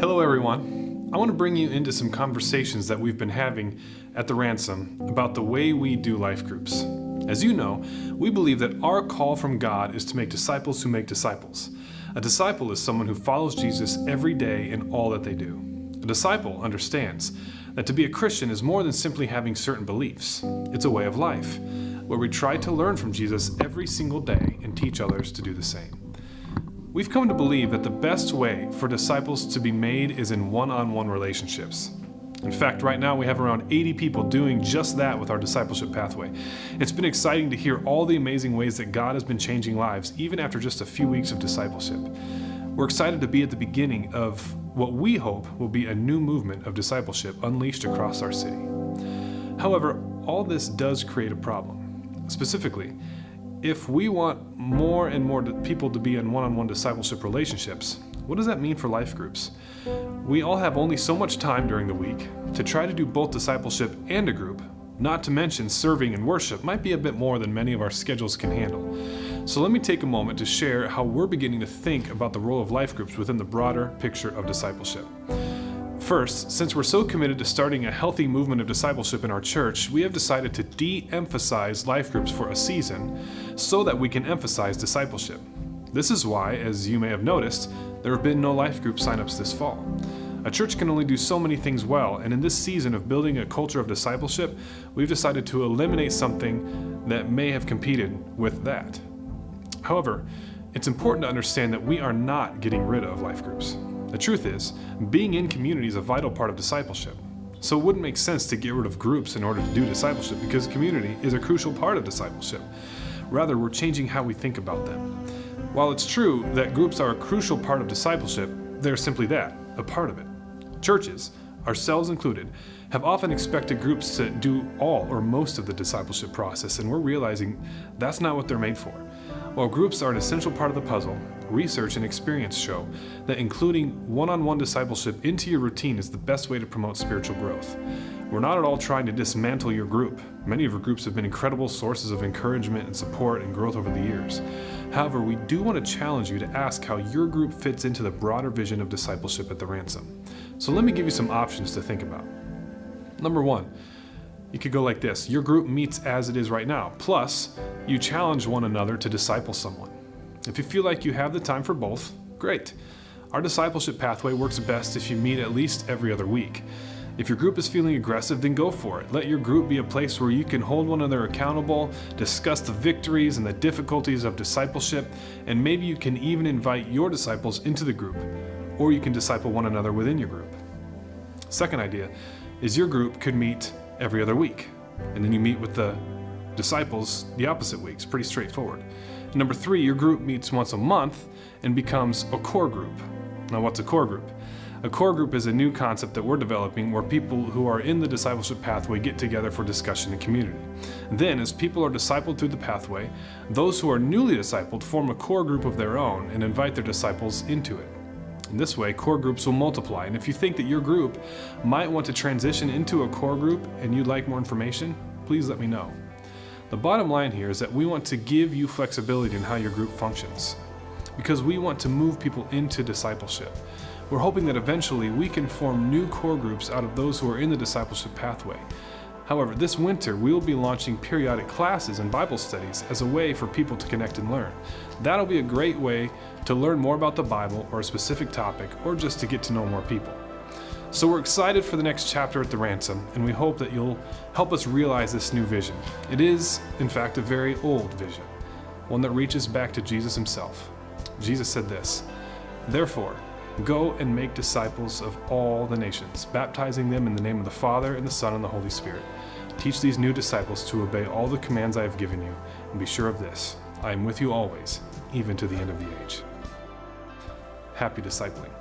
Hello, everyone. I want to bring you into some conversations that we've been having at the Ransom about the way we do life groups. As you know, we believe that our call from God is to make disciples who make disciples. A disciple is someone who follows Jesus every day in all that they do. A disciple understands that to be a Christian is more than simply having certain beliefs. It's a way of life, where we try to learn from Jesus every single day and teach others to do the same. We've come to believe that the best way for disciples to be made is in one-on-one relationships. In fact, right now we have around 80 people doing just that with our discipleship pathway. It's been exciting to hear all the amazing ways that God has been changing lives, even after just a few weeks of discipleship. We're excited to be at the beginning of what we hope will be a new movement of discipleship unleashed across our city. However, all this does create a problem. Specifically, if we want more and more people to be in one-on-one discipleship relationships, what does that mean for life groups? We all have only so much time during the week. To try to do both discipleship and a group, not to mention serving and worship, might be a bit more than many of our schedules can handle. So let me take a moment to share how we're beginning to think about the role of life groups within the broader picture of discipleship. First, since we're so committed to starting a healthy movement of discipleship in our church, we have decided to de-emphasize life groups for a season so that we can emphasize discipleship. This is why, as you may have noticed, there have been no life group signups this fall. A church can only do so many things well, and in this season of building a culture of discipleship, we've decided to eliminate something that may have competed with that. However, it's important to understand that we are not getting rid of life groups. The truth is, being in community is a vital part of discipleship. So it wouldn't make sense to get rid of groups in order to do discipleship because community is a crucial part of discipleship. Rather, we're changing how we think about them. While it's true that groups are a crucial part of discipleship, they're simply that, a part of it. Churches, ourselves included, have often expected groups to do all or most of the discipleship process, and we're realizing that's not what they're made for. While groups are an essential part of the puzzle, research and experience show that including one-on-one discipleship into your routine is the best way to promote spiritual growth. We're not at all trying to dismantle your group. Many of your groups have been incredible sources of encouragement and support and growth over the years. However, we do want to challenge you to ask how your group fits into the broader vision of discipleship at the Ransom. So let me give you some options to think about. Number one, you could go like this. Your group meets as it is right now, plus you challenge one another to disciple someone. If you feel like you have the time for both, great. Our discipleship pathway works best if you meet at least every other week. If your group is feeling aggressive, then go for it. Let your group be a place where you can hold one another accountable, discuss the victories and the difficulties of discipleship, and maybe you can even invite your disciples into the group, or you can disciple one another within your group. Second idea is your group could meet every other week, and then you meet with the disciples the opposite weeks. Pretty straightforward. Number three, your group meets once a month and becomes a core group. Now, what's a core group? A core group is a new concept that we're developing where people who are in the discipleship pathway get together for discussion and community. Then, as people are discipled through the pathway, those who are newly discipled form a core group of their own and invite their disciples into it. In this way, core groups will multiply, and if you think that your group might want to transition into a core group and you'd like more information, please let me know. The bottom line here is that we want to give you flexibility in how your group functions, because we want to move people into discipleship. We're hoping that eventually we can form new core groups out of those who are in the discipleship pathway. However, this winter we will be launching periodic classes and Bible studies as a way for people to connect and learn. That'll be a great way to learn more about the Bible or a specific topic, or just to get to know more people. So we're excited for the next chapter at the Ransom, and we hope that you'll help us realize this new vision. It is, in fact, a very old vision, one that reaches back to Jesus himself. Jesus said this, "Therefore, go and make disciples of all the nations, baptizing them in the name of the Father and the Son and the Holy Spirit. Teach these new disciples to obey all the commands I have given you, and be sure of this, I am with you always, even to the end of the age." Happy discipling.